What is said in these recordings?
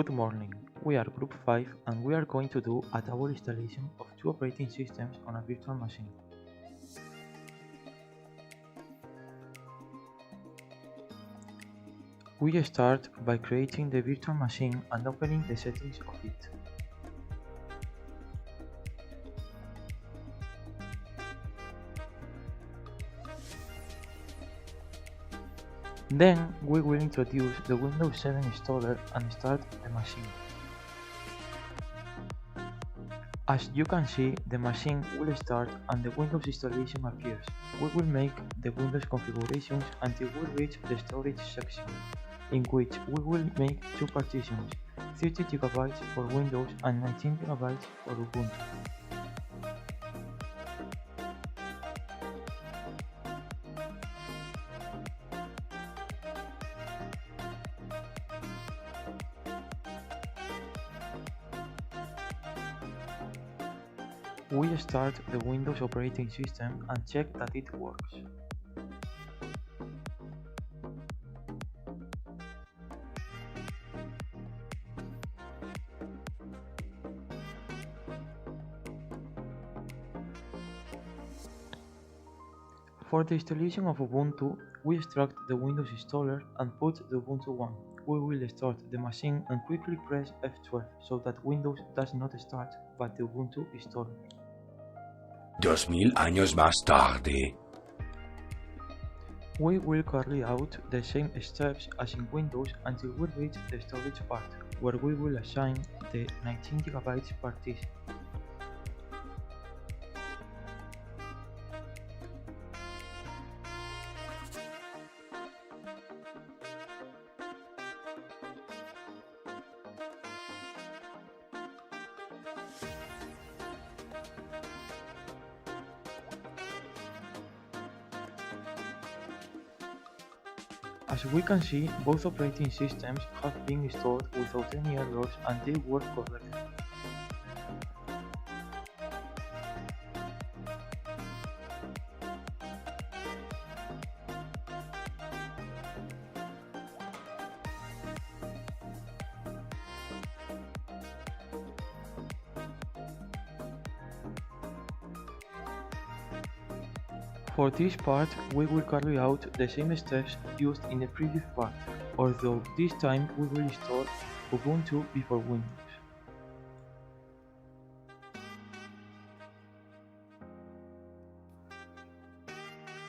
Good morning, we are group 5 and we are going to do a double installation of two operating systems on a virtual machine. We start by creating the virtual machine and opening the settings of it. Then we will introduce the Windows 7 installer and start the machine. As you can see, the machine will start and the Windows installation appears. We will make the Windows configurations until we reach the storage section, in which we will make two partitions, 30 GB for Windows and 19 GB for Ubuntu. We start the Windows operating system and check that it works. For the installation of Ubuntu, we extract the Windows installer and put the Ubuntu one. We will start the machine and quickly press F12 so that Windows does not start but the Ubuntu installer. 2000 años más tarde. We will carry out the same steps as in Windows until we reach the storage part, where we will assign the 19 GB partition. As we can see, both operating systems have been installed without any errors and they work correctly. For this part, we will carry out the same steps used in the previous part, although this time we will install Ubuntu before Windows.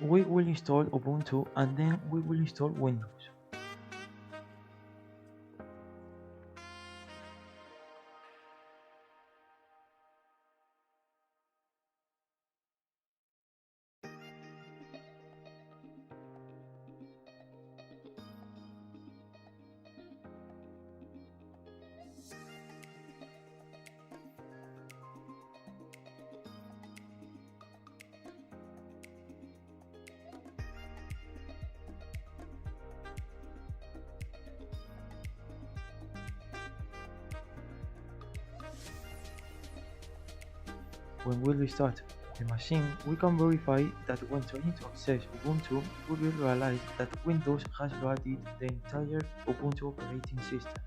We will install Ubuntu and then we will install Windows. When we restart the machine, we can verify that when trying to access Ubuntu, we will realize that Windows has loaded the entire Ubuntu operating system.